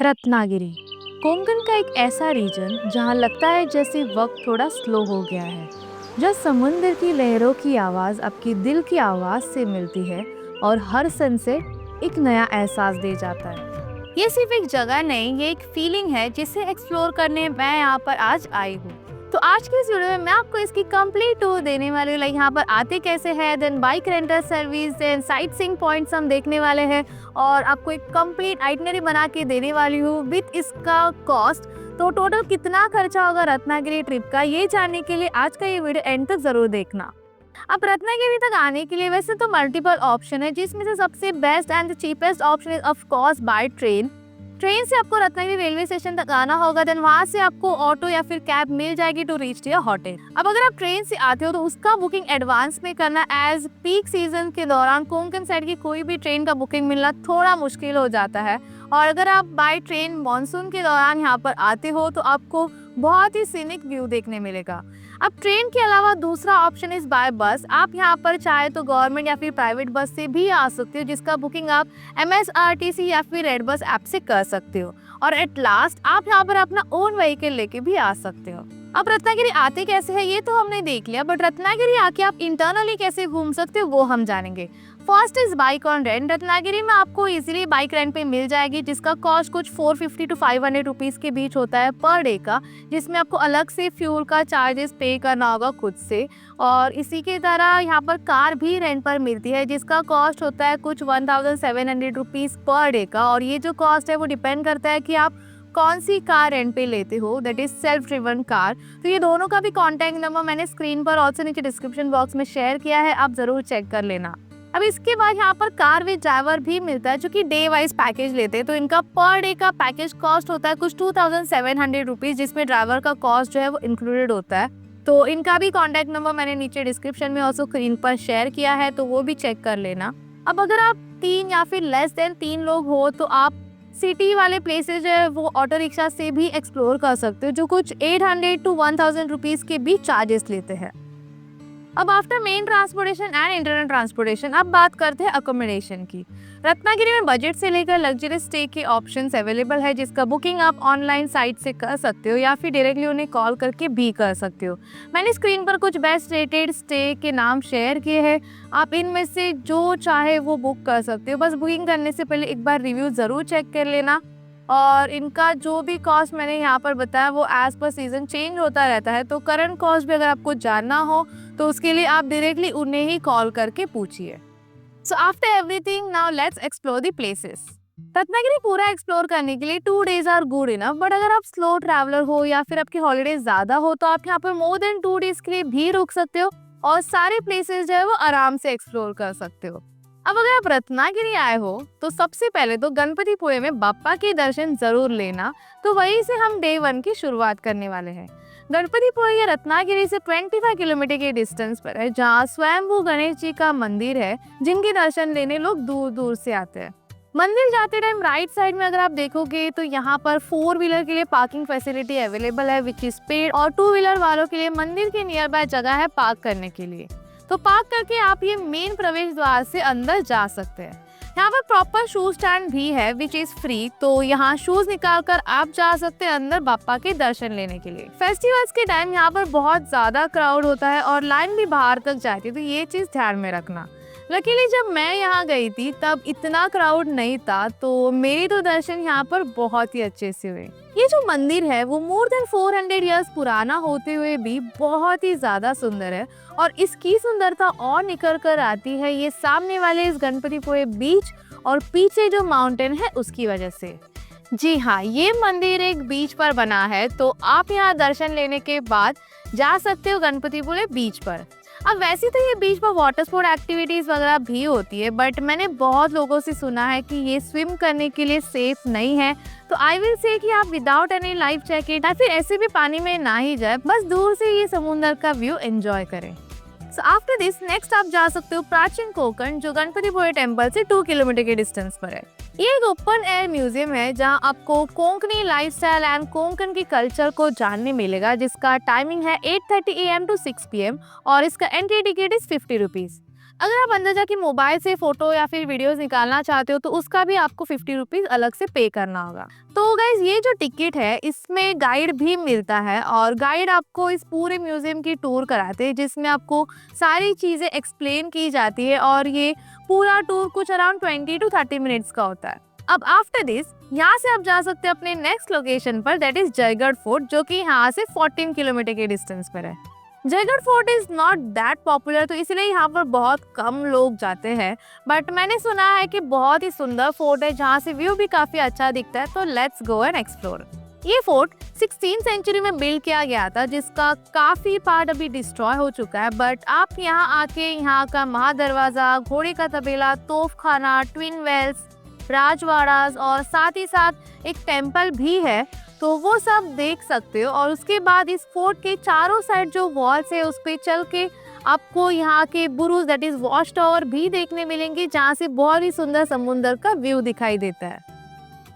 रत्नागिरी कोंकण का एक ऐसा रीजन जहां लगता है जैसे वक्त थोड़ा स्लो हो गया है। जब समुद्र की लहरों की आवाज़ आपकी दिल की आवाज़ से मिलती है और हर सनसेट एक नया एहसास दे जाता है। ये सिर्फ एक जगह नहीं, ये एक फीलिंग है जिसे एक्सप्लोर करने मैं यहाँ पर आज आई हूँ। तो आज की इस वीडियो में मैं आपको इसकी कंप्लीट टूर देने वाली हूँ। लाइक यहाँ पर आते कैसे हैं, then bike rental service, then sightseeing points हम देखने वाले हैं और आपको एक कंप्लीट आइटनरी बना के देने वाली हूँ विद इसका कॉस्ट। तो टोटल कितना खर्चा होगा रत्नागिरी ट्रिप का, ये जानने के लिए आज का ये वीडियो एंड तक जरूर देखना। अब रत्नागिरी तक आने के लिए वैसे तो मल्टीपल ऑप्शन है, जिसमें से सबसे best and cheapest option is of course by train. Train से आपको रत्नागिरी रेलवे स्टेशन तक आना होगा, देन वहां से आपको ऑटो या फिर कैब मिल जाएगी टू रीच योर होटल। अब अगर आप ट्रेन से आते हो तो उसका बुकिंग एडवांस में करना, एज पीक सीजन के दौरान कोंकण साइड की कोई भी ट्रेन का बुकिंग मिलना थोड़ा मुश्किल हो जाता है। और अगर आप बाय ट्रेन मानसून के दौरान यहाँ पर आते हो तो आपको बहुत ही सीनिक व्यू देखने मिलेगा। अब ट्रेन के अलावा दूसरा ऑप्शन इज बाय बस। आप यहाँ पर चाहे तो गवर्नमेंट या फिर प्राइवेट बस से भी आ सकते हो, जिसका बुकिंग आप MSRTC या फिर रेड बस ऐप से कर सकते हो। और एट लास्ट आप यहाँ पर अपना ओन व्हीकल लेके भी आ सकते हो। अब रत्नागिरी आते कैसे है ये तो हमने देख लिया, बट रत्नागिरी आके आप इंटरनली कैसे घूम सकते हो वो हम जानेंगे। First is bike on rent. Ratnagiri में आपको इजीली बाइक रेंट पे मिल जाएगी, जिसका कॉस्ट कुछ 450 to 500 रुपीज के बीच होता है पर डे का, जिसमें आपको अलग से फ्यूल का चार्जेस पे करना होगा खुद से। और इसी के तरह यहाँ पर कार भी रेंट पर मिलती है, जिसका कॉस्ट होता है कुछ 1700 रुपीज पर डे का। और ये जो कॉस्ट है वो डिपेंड करता है कि आप कौन सी कार रेंट पे लेते हो, that is self driven car. तो ये दोनों का भी कॉन्टैक्ट नंबर मैंने स्क्रीन पर और नीचे डिस्क्रिप्शन बॉक्स में शेयर किया है, आप जरूर चेक कर लेना। अब इसके बाद यहाँ पर कार विद ड्राइवर भी मिलता है, जो कि डे वाइज पैकेज लेते हैं। तो इनका पर डे का पैकेज कॉस्ट होता है कुछ 2700 रुपीज, जिसमें ड्राइवर का कॉस्ट जो है वो इंक्लूडेड होता है। तो इनका भी कॉन्टैक्ट नंबर मैंने नीचे डिस्क्रिप्शन में और स्क्रीन पर शेयर किया है, तो वो भी चेक कर लेना। अब अगर आप 3 या फिर लेस देन 3 लोग हो तो आप सिटी वाले प्लेसेज है वो ऑटो रिक्शा से भी एक्सप्लोर कर सकते हो, जो कुछ 800 to 1000 रुपीज के बीच चार्जेस लेते हैं। अब after main transportation and internal transportation अब बात करते हैं अकोमोडेशन की। रत्नागिरी में बजट से लेकर लग्जरी स्टे के ऑप्शंस अवेलेबल है, जिसका बुकिंग आप ऑनलाइन साइट से कर सकते हो या फिर डायरेक्टली उन्हें कॉल करके भी कर सकते हो। मैंने स्क्रीन पर कुछ बेस्ट रेटेड स्टे के नाम शेयर किए हैं, आप इनमें से जो चाहे वो बुक कर सकते हो। बस बुकिंग करने से पहले एक बार रिव्यू ज़रूर चेक कर लेना। और इनका जो भी कॉस्ट मैंने यहाँ पर बताया वो एज पर सीजन चेंज होता रहता है, तो करंट कॉस्ट भी अगर आपको जानना हो तो उसके लिए आप डायरेक्टली उन्हें ही कॉल करके पूछिए। So after everything now let's explore the places. Ratnagiri पूरा एक्सप्लोर करने के लिए 2 days are good enough, but अगर आप स्लो ट्रैवलर हो या फिर आपकी हॉलीडेज ज्यादा हो तो आप यहाँ पर मोर देन 2 days के लिए भी रुक सकते हो और सारे प्लेसेस जो है वो आराम से एक्सप्लोर कर सकते हो। अब अगर आप रत्नागिरी आए हो तो सबसे पहले तो गणपतिपुळे में बाप्पा के दर्शन जरूर लेना। तो वहीं से हम डे 1 की शुरुआत करने वाले हैं। गणपतिपुळे ये रत्नागिरी से 25 किलोमीटर के डिस्टेंस पर है, जहाँ स्वयंभू गणेश जी का मंदिर है, जिनके दर्शन लेने लोग दूर दूर से आते हैं। मंदिर जाते टाइम राइट साइड में अगर आप देखोगे तो यहाँ पर 4 व्हीलर के लिए पार्किंग फैसिलिटी अवेलेबल है, विच इज पेड। और 2 व्हीलर वालों के लिए मंदिर के नियर बाय जगह है पार्क करने के लिए। तो पार्क करके आप ये मेन प्रवेश द्वार से अंदर जा सकते हैं। यहाँ पर प्रॉपर शूज स्टैंड भी है विच इज फ्री, तो यहाँ शूज निकाल कर आप जा सकते हैं अंदर बाप्पा के दर्शन लेने के लिए। फेस्टिवल्स के टाइम यहाँ पर बहुत ज्यादा क्राउड होता है और लाइन भी बाहर तक जाती है, तो ये चीज ध्यान में रखना। लकीली जब मैं यहाँ गई थी तब इतना क्राउड नहीं था, तो मेरे तो दर्शन यहाँ पर बहुत ही अच्छे से हुए। ये जो मंदिर है वो मोर देन 400 इयर्स पुराना होते हुए भी बहुत ही ज्यादा सुंदर है, और इसकी सुंदरता और निकल कर आती है ये सामने वाले इस गणपतिपुळे बीच और पीछे जो माउंटेन है उसकी वजह से। जी हाँ, ये मंदिर एक बीच पर बना है, तो आप यहाँ दर्शन लेने के बाद जा सकते हो गणपतिपुळे बीच पर। अब वैसे तो ये बीच पर वाटर स्पोर्ट एक्टिविटीज वगैरह भी होती है, बट मैंने बहुत लोगों से सुना है कि ये स्विम करने के लिए सेफ नहीं है। तो आई विल से कि आप विदाउट एनी लाइफ जैकेट या फिर ऐसे भी पानी में ना ही जाए, बस दूर से ये समुद्र का व्यू एंजॉय करें। सो आफ्टर दिस नेक्स्ट आप जा सकते हो प्राचीन कोंकण, जो गणपतिपुळे टेम्पल से 2 किलोमीटर के डिस्टेंस पर है। ये एक ओपन एयर म्यूजियम है जहां आपको कोंकणी लाइफस्टाइल एंड कोंकण की कल्चर को जानने मिलेगा, जिसका टाइमिंग है 8:30 AM to 6 PM और इसका एंट्री टिकट इज 50 रुपीज। अगर आप अंदर जाके मोबाइल से फोटो या फिर वीडियोस निकालना चाहते हो तो उसका भी आपको 50 रुपीज अलग से पे करना होगा। तो गाइज ये जो टिकट है इसमें गाइड भी मिलता है और गाइड आपको इस पूरे म्यूजियम की टूर कराते हैं जिसमें आपको सारी चीज़ें एक्सप्लेन की जाती है और ये पूरा टूर कुछ अराउंड 20 to 30 मिनट्स का होता है। अब आफ्टर दिस यहाँ से आप जा सकते हैं अपने नेक्स्ट लोकेशन पर, दैट इज जयगढ़ फोर्ट, जो कि यहाँ से 14 किलोमीटर के डिस्टेंस पर है। Jaigarh fort is not that popular, तो इसलिए यहाँ पर बहुत कम लोग जाते हैं, बट मैंने सुना है कि बहुत ही सुंदर फोर्ट है जहाँ से व्यू भी काफी अच्छा दिखता है, तो लेट्स गो एंड एक्सप्लोर। ये फोर्ट 16th सेंचुरी में बिल्ड किया गया था जिसका काफी पार्ट अभी डिस्ट्रॉय हो चुका है, बट आप यहाँ आके यहाँ का महादरवाजा, घोड़े का तबेला, तोपखाना, ट्विन वेल्स, राजवाड़ास और साथ ही साथ एक टेम्पल भी है, तो वो सब देख सकते हो। और उसके बाद इस फोर्ट के चारों साइड जो वॉल्स है उस पे चल के आपको यहाँ के बुरुज दैट इज वॉच टावर भी देखने मिलेंगे जहाँ से बहुत ही सुंदर समुंदर का व्यू दिखाई देता है।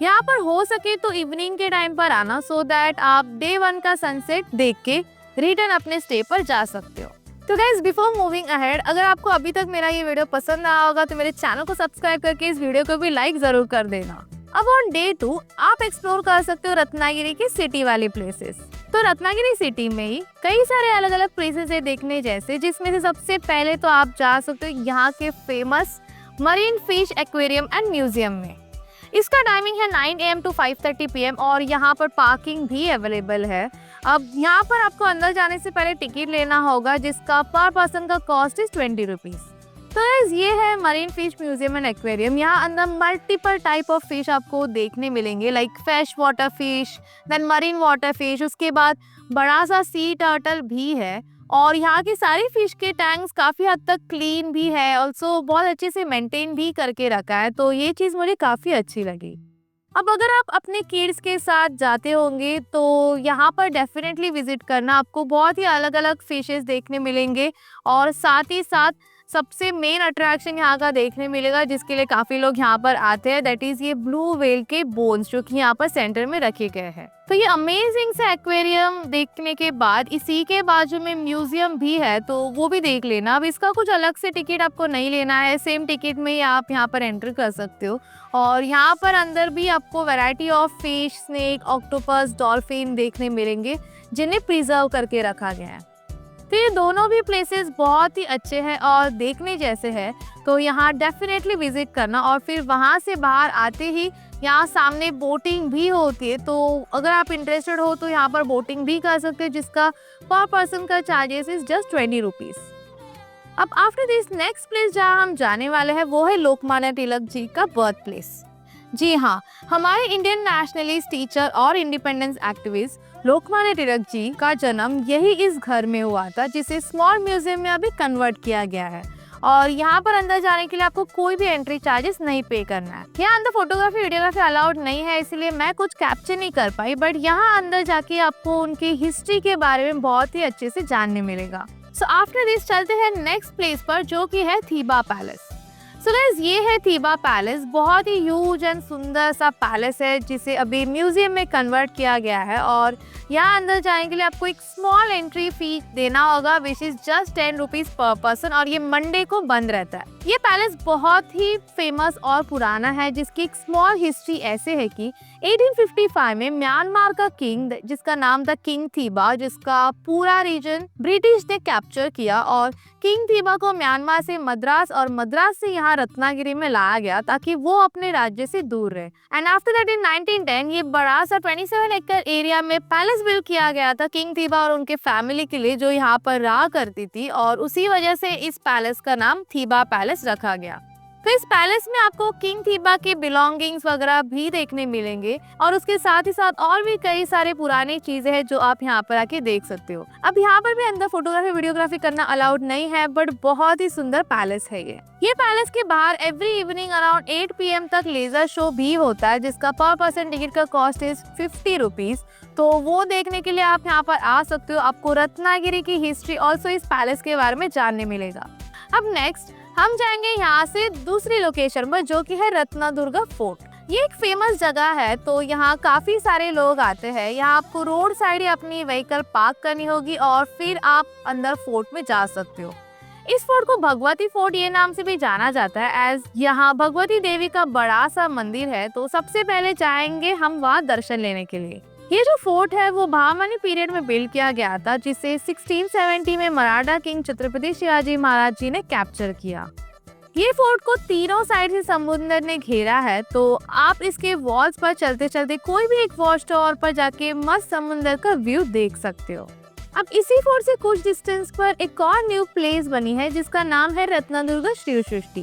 यहाँ पर हो सके तो इवनिंग के टाइम पर आना सो दैट आप डे 1 का सनसेट देख के रिटर्न अपने स्टे पर जा सकते हो। तो गाइज बिफोर मूविंग अहेड, अगर आपको अभी तक मेरा ये वीडियो पसंद आया होगा तो मेरे चैनल को सब्सक्राइब करके इस वीडियो को भी लाइक जरूर कर देना। अब ऑन डे 2 आप एक्सप्लोर कर सकते हो रत्नागिरी की सिटी वाली प्लेसेस। तो रत्नागिरी सिटी में ही कई सारे अलग अलग प्लेसेस है देखने जैसे, जिसमें से सबसे पहले तो आप जा सकते हो यहाँ के famous marine fish aquarium and museum में। इसका टाइमिंग है 9 AM to 5:30 PM और यहाँ पर पार्किंग भी अवेलेबल है। अब यहाँ पर आपको अंदर जाने से पहले टिकट लेना होगा जिसका पर पर्सन का कॉस्ट इज 20 रुपीज। तो ये है marine fish museum and aquarium. यहाँ अंदर मल्टीपल टाइप ऑफ फिश आपको देखने मिलेंगे, like fresh water fish, then marine water fish, उसके बाद बड़ा सा सी टर्टल भी है और यहाँ की सारी फिश के टैंक्स काफ़ी हद तक क्लीन भी है, ऑल्सो बहुत अच्छे से मेंटेन भी करके रखा है, तो ये चीज़ मुझे काफ़ी अच्छी लगी। अब अगर आप अपने किड्स के साथ जाते होंगे तो यहाँ पर डेफिनेटली विजिट करना, आपको बहुत ही अलग अलग फिशेस देखने मिलेंगे और साथ ही साथ सबसे मेन अट्रैक्शन यहाँ का देखने मिलेगा जिसके लिए काफ़ी लोग यहाँ पर आते हैं, दैट इज़ ये ब्लू व्हेल के बोन्स जो कि यहाँ पर सेंटर में रखे गए हैं। तो ये अमेजिंग से एक्वेरियम देखने के बाद इसी के बाजू में म्यूजियम भी है, तो वो भी देख लेना। अब इसका कुछ अलग से टिकट आपको नहीं लेना है, सेम टिकट में ही आप यहाँ पर एंटर कर सकते हो और यहाँ पर अंदर भी आपको variety of fish, snake, octopus, dolphin देखने मिलेंगे जिन्हें प्रिजर्व करके रखा गया है। तो ये दोनों भी प्लेसेस बहुत ही अच्छे हैं और देखने जैसे हैं, तो यहाँ डेफिनेटली विजिट करना। और फिर वहाँ से बाहर आते ही यहाँ सामने बोटिंग भी होती है, तो अगर आप इंटरेस्टेड हो तो यहाँ पर बोटिंग भी कर सकते हैं जिसका पर पर्सन का चार्जेस इज जस्ट 20 रुपीज। अब आफ्टर दिस नेक्स्ट प्लेस जहाँ हम जाने वाले हैं वो है लोकमान्य तिलक जी का बर्थ प्लेस। जी हाँ, हमारे इंडियन नेशनलिस्ट, टीचर और इंडिपेंडेंस एक्टिविस्ट लोकमान्य तिलक जी का जन्म यही इस घर में हुआ था जिसे स्मॉल म्यूजियम में अभी कन्वर्ट किया गया है और यहाँ पर अंदर जाने के लिए आपको कोई भी एंट्री चार्जेस नहीं पे करना है। यहाँ अंदर फोटोग्राफी, वीडियोग्राफी अलाउड नहीं है इसलिए मैं कुछ कैप्चर नहीं कर पाई, बट यहाँ अंदर जाके आपको उनकी हिस्ट्री के बारे में बहुत ही अच्छे से जानने मिलेगा। सो आफ्टर दिस चलते हैं नेक्स्ट प्लेस पर जो कि है थीबा पैलेस। सो गाइस ये है थीबा पैलेस, बहुत ही ह्यूज एंड सुंदर सा पैलेस है जिसे अभी म्यूजियम में कन्वर्ट किया गया है और यहाँ अंदर जाने के लिए आपको एक स्मॉल एंट्री फी देना होगा which is just 10 rupees per person और ये मंडे को बंद रहता है। ये पैलेस बहुत ही फेमस और पुराना है जिसकी एक स्मॉल हिस्ट्री ऐसे है कि 1855 में म्यांमार का किंग जिसका नाम था किंग थीबा, जिसका पूरा रीजन ब्रिटिश ने कैप्चर किया और किंग थीबा को म्यांमार से मद्रास और मद्रास से यहाँ रत्नागिरी में लाया गया ताकि वो अपने राज्य से दूर रहे। एंड आफ्टर दैट इन 1910 ये बड़ा सा 27 एकड़ एरिया में पैलेस बिल्ड किया गया था किंग थीबा और उनके फैमिली के लिए जो यहाँ पर रहा करती थी और उसी वजह से इस पैलेस का नाम थीबा पैलेस रखा गया। तो इस पैलेस में आपको किंग थीबा के बिलोंगिंग्स वगैरह भी देखने मिलेंगे और उसके साथ ही साथ और भी कई सारे पुरानी चीजें हैं जो आप यहाँ पर आके देख सकते हो। अब यहाँ पर भी अंदर फोटोग्राफी, वीडियोग्राफी करना अलाउड नहीं है, बट बहुत ही सुंदर पैलेस है ये पैलेस के बाहर एवरी इवनिंग अराउंड 8 PM तक लेजर शो भी होता है जिसका पर पर्सन टिकट का कॉस्ट इज 50 रुपीज। तो वो देखने के लिए आप यहाँ पर आ सकते हो, आपको रत्नागिरी की हिस्ट्री ऑल्सो इस पैलेस के बारे में जानने मिलेगा। अब नेक्स्ट हम जाएंगे यहाँ से दूसरी लोकेशन पर जो कि है रत्नदुर्गा फोर्ट। ये एक फेमस जगह है, तो यहाँ काफी सारे लोग आते हैं। यहाँ आपको रोड साइड ही अपनी व्हीकल पार्क करनी होगी और फिर आप अंदर फोर्ट में जा सकते हो। इस फोर्ट को भगवती फोर्ट ये नाम से भी जाना जाता है, एज यहाँ भगवती देवी का बड़ा सा मंदिर है। तो सबसे पहले जाएंगे हम वहाँ दर्शन लेने के लिए। ये जो फोर्ट है वो बहामनी पीरियड में बिल्ड किया गया था, जिसे 1670 में मराठा किंग छत्रपति शिवाजी महाराज जी ने कैप्चर किया। ये फोर्ट को तीनों साइड से समुद्र ने घेरा है, तो आप इसके वॉल्स पर चलते चलते कोई भी एक वॉच टावर पर जाके मस्त समुद्र का व्यू देख सकते हो। अब इसी फोर्ट से कुछ डिस्टेंस पर एक और न्यू प्लेस बनी है जिसका नाम है रत्नदुर्ग शिव सृष्टि।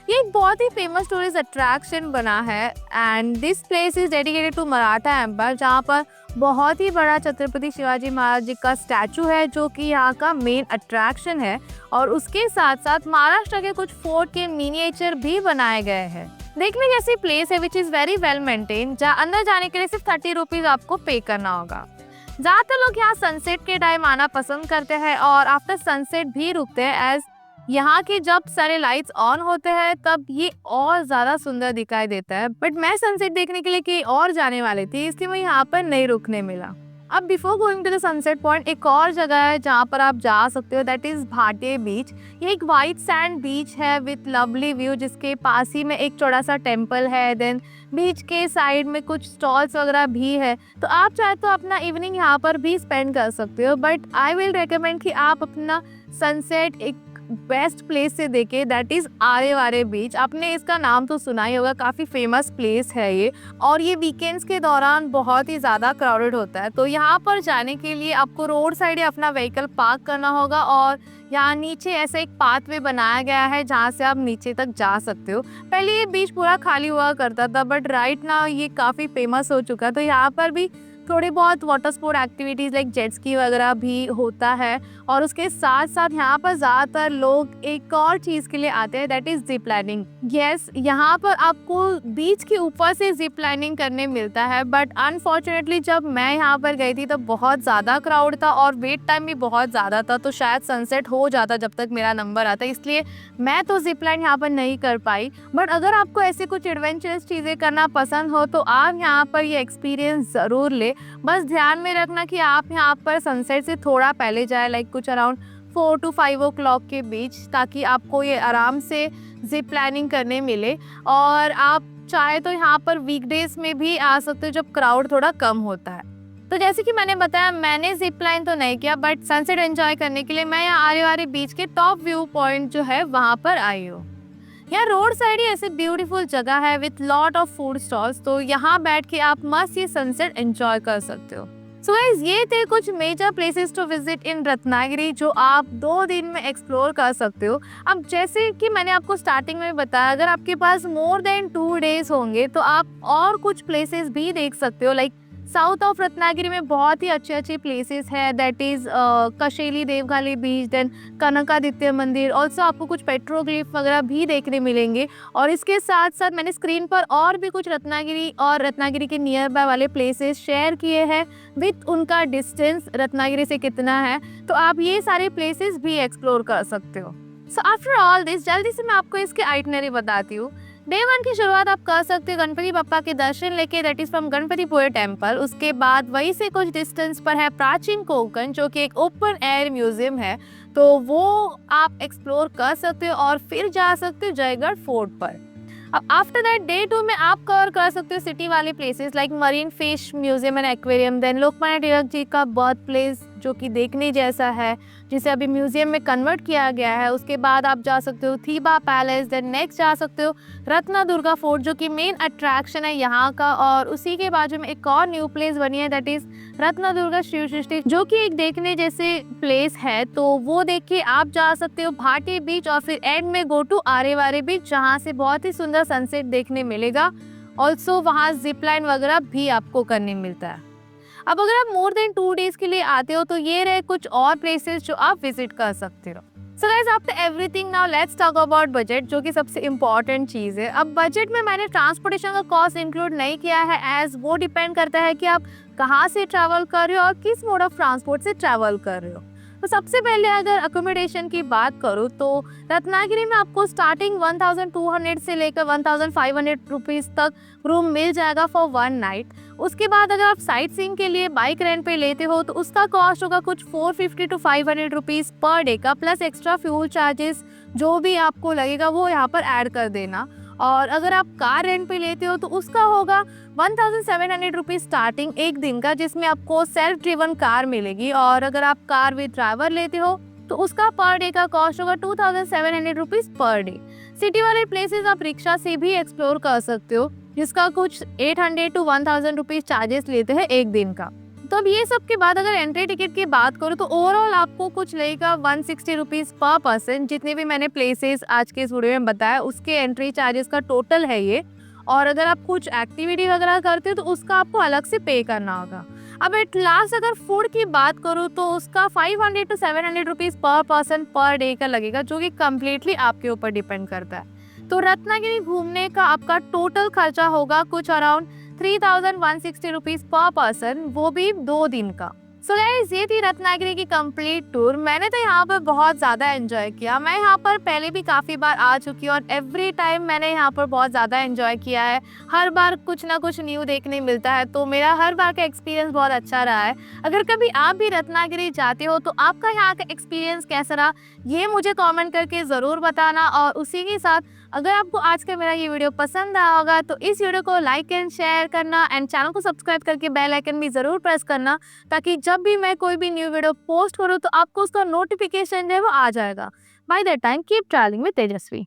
ये एक बहुत ही फेमस टूरिस्ट अट्रैक्शन बना है and this place is dedicated to Maratha empire, जहाँ पर बहुत ही बड़ा छत्रपति शिवाजी महाराज जी का स्टैचू है जो कि यहाँ का मेन अट्रैक्शन है। और उसके साथ साथ महाराष्ट्र के कुछ फोर्ट के मिनिएचर भी बनाए गए हैं। देखने जैसी प्लेस है which is very well maintain, जहाँ अंदर जाने के लिए सिर्फ 30 रुपीज आपको पे करना होगा। ज्यादातर लोग यहाँ सनसेट के टाइम आना पसंद करते हैं और आफ्टर सनसेट भी रुकते हैं, एज यहाँ के जब सारे लाइट्स ऑन होते हैं तब ये और ज्यादा सुंदर दिखाई देता है। बट मैं सनसेट देखने के लिए कहीं और जाने वाली थी, इसलिए मुझे यहाँ पर नहीं रुकने मिला। अब before going to the sunset point एक और जगह है जहाँ पर आप जा सकते हो, दैट इज भाटे बीच। ये एक वाइट सैंड बीच है विथ लवली व्यू, जिसके पास ही में एक छोटा सा टेम्पल है। देन बीच के साइड में कुछ स्टॉल्स वगैरह भी है, तो आप चाहे तो अपना इवनिंग यहाँ पर भी स्पेंड कर सकते हो। बट आई विल रिकमेंड कि आप अपना सनसेट एक बेस्ट प्लेस से देखे, दैट इज आरेवारे बीच। आपने इसका नाम तो सुना ही होगा, काफ़ी फेमस प्लेस है ये, और ये वीकेंड्स के दौरान बहुत ही ज़्यादा क्राउडेड होता है। तो यहाँ पर जाने के लिए आपको रोड साइड अपना व्हीकल पार्क करना होगा और यहाँ नीचे ऐसा एक पाथवे बनाया गया है जहाँ से आप नीचे तक जा सकते हो। पहले ये बीच पूरा खाली हुआ करता था, बट राइट नाउ ये काफ़ी फेमस हो चुका है। तो यहाँ पर भी थोड़ी बहुत water sport activities like jet ski वगैरह भी होता है। और उसके साथ साथ यहाँ पर ज़्यादातर लोग एक और चीज़ के लिए आते हैं, that is zip lining. Yes, यहाँ पर आपको बीच के ऊपर से जिप लाइनिंग करने मिलता है, बट अनफॉर्चुनेटली जब मैं यहाँ पर गई थी तब बहुत ज़्यादा क्राउड था और वेट टाइम भी बहुत ज़्यादा था, तो शायद सनसेट हो जाता जब तक मेरा नंबर आता, इसलिए मैं तो जिप लाइन यहाँ पर नहीं कर पाई। बट अगर आपको ऐसे कुछ एडवेंचरस चीज़ें करना पसंद हो तो आप यहाँ पर ये एक्सपीरियंस ज़रूर ले। बस ध्यान में रखना कि आप यहाँ पर सनसेट से थोड़ा पहले जाए, लाइक कुछ अराउंड 4 to 5 o'clock के बीच, ताकि आपको ये आराम से जिप प्लानिंग करने मिले। और आप चाहे तो यहाँ पर वीकडेज में भी आ सकते हो जब क्राउड थोड़ा कम होता है। तो जैसे कि मैंने बताया, मैंने जिप लाइन तो नहीं किया, बट सनसेट एंजॉय करने के लिए मैं यहाँ आरेवारे बीच के टॉप व्यू पॉइंट जो है वहाँ पर आई हूँ। यहाँ रोड साइड ही ऐसे ब्यूटीफुल जगह है with lot of food stalls, तो यहाँ बैठ के आप मस्त ये सनसेट एंजॉय कर सकते हो। सो गाइस, ये थे कुछ major places to visit in Ratnagiri जो आप 2 दिन में एक्सप्लोर कर सकते हो। अब जैसे कि मैंने आपको स्टार्टिंग में बताया, अगर आपके पास मोर देन 2 डेज होंगे तो आप और कुछ प्लेसेस भी देख सकते हो। लाइक साउथ ऑफ रत्नागिरी में बहुत ही अच्छे अच्छे प्लेसेस है, that is Kasheli देवगाली beach, then कनकादित्य मंदिर। ऑल्सो आपको कुछ पेट्रोग्लिफ वगैरह भी देखने मिलेंगे। और इसके साथ साथ मैंने स्क्रीन पर और भी कुछ रत्नागिरी और रत्नागिरी के नियर बाय वाले प्लेसेस शेयर किए हैं विथ उनका डिस्टेंस रत्नागिरी से कितना है, तो आप ये सारे प्लेसेस भी एक्सप्लोर कर सकते हो। सो आफ्टर ऑल दिस, जल्दी से मैं आपको इसके आइटनरी बताती हूँ। डे 1 की शुरुआत आप कर सकते हो गणपति बप्पा के दर्शन लेके, that is from Ganpatipule temple. उसके बाद वहीं से कुछ डिस्टेंस पर है प्राचीन कोंकण, जो कि एक ओपन एयर म्यूजियम है, तो वो आप एक्सप्लोर कर सकते हो और फिर जा सकते हो जयगढ़ फोर्ट पर। अब आफ्टर दैट डे 2 में आप कवर कर सकते हो सिटी वाले places like marine fish museum and aquarium, then Lokmanya Tilak ji का बर्थ प्लेस जो कि देखने जैसा है, जिसे अभी म्यूजियम में कन्वर्ट किया गया है। उसके बाद आप जा सकते हो थीबा पैलेस, देन नेक्स्ट जा सकते हो रत्नदुर्गा फोर्ट जो कि मेन अट्रैक्शन है यहाँ का। और उसी के बाजू में एक और न्यू प्लेस बनी है, दैट इज रत्नदुर्गा शिव सृष्टि, जो कि एक देखने जैसे प्लेस है, तो वो देख के आप जा सकते हो भाटे बीच और फिर एंड में गो टू आरेवारे बीच, जहाँ से बहुत ही सुंदर सनसेट देखने मिलेगा। ऑल्सो वहाँ जिप लाइन वगैरह भी आपको करने मिलता है। अब अगर आप मोर देन 2 डेज के लिए आते हो तो ये रहे कुछ और प्लेसेस जो आप विजिट कर सकते हो। So guys, after everything now let's talk about budget, जो कि सबसे इम्पॉर्टेंट चीज़ है। अब बजट में मैंने ट्रांसपोर्टेशन का कॉस्ट इंक्लूड नहीं किया है, एज वो डिपेंड करता है कि आप कहाँ से ट्रैवल कर रहे हो और किस मोड ऑफ ट्रांसपोर्ट से ट्रैवल कर रहे हो। तो सबसे पहले अगर अकोमोडेशन की बात करूँ तो रत्नागिरी में आपको स्टार्टिंग 1200 से लेकर 1500 रुपीज़ तक रूम मिल जाएगा फॉर वन नाइट। उसके बाद अगर आप साइट सीइंग के लिए बाइक रेंट पे लेते हो तो उसका कॉस्ट होगा कुछ 450 टू 500 रुपीज़ पर डे का, प्लस एक्स्ट्रा फ्यूल चार्जेस जो भी आपको लगेगा वो यहाँ पर ऐड कर देना। और अगर आप कार रेंट पे लेते हो तो उसका होगा 1700 रुपीज़ स्टार्टिंग एक दिन का, जिसमें आपको सेल्फ ड्रिवन कार मिलेगी। और अगर आप कार विद ड्राइवर लेते हो तो उसका पर डे का कॉस्ट होगा 2700 रुपीज़ पर डे। सिटी वाले प्लेसेस आप रिक्शा से भी एक्सप्लोर कर सकते हो, जिसका कुछ 800 टू 1000 रुपीज़ चार्जेस लेते हैं एक दिन का। तो अब ये सब के बाद अगर एंट्री टिकट की बात करूँ तो ओवरऑल आपको कुछ लगेगा 160 रुपीज़ पर पर्सन। जितने भी मैंने प्लेसेस आज के इस वीडियो में बताया उसके एंट्री चार्जेस का टोटल है ये। और अगर आप कुछ एक्टिविटी वगैरह करते हो तो उसका आपको अलग से पे करना होगा। अब एट लास्ट अगर फूड की बात करूँ तो उसका 500 टू 700 रुपीज़ पर पर्सन पर डे का लगेगा, जो कि कम्प्लीटली आपके ऊपर डिपेंड करता है। तो रत्नागिरी घूमने का आपका टोटल खर्चा होगा कुछ अराउंड 3160 रुपीज़ पर पर्सन, वो भी 2 दिन का। सो गाइस, ये थी रत्नागिरी की कंप्लीट टूर। मैंने तो यहाँ पर बहुत ज़्यादा एंजॉय किया। मैं यहाँ पर पहले भी काफ़ी बार आ चुकी हूँ और एवरी टाइम मैंने यहाँ पर बहुत ज़्यादा एंजॉय किया है। हर बार कुछ ना कुछ न्यू देखने मिलता है, तो मेरा हर बार का एक्सपीरियंस बहुत अच्छा रहा है। अगर कभी आप भी रत्नागिरी जाते हो तो आपका यहाँ का एक्सपीरियंस कैसा रहा ये मुझे कॉमेंट करके ज़रूर बताना। और उसी के साथ अगर आपको आज का मेरा ये वीडियो पसंद आया होगा तो इस वीडियो को लाइक एंड शेयर करना एंड चैनल को सब्सक्राइब करके बेल आइकन भी ज़रूर प्रेस करना, ताकि जब भी मैं कोई भी न्यू वीडियो पोस्ट करूँ तो आपको उसका नोटिफिकेशन जो है वो आ जाएगा। By that time keep travelling with Tejashwi.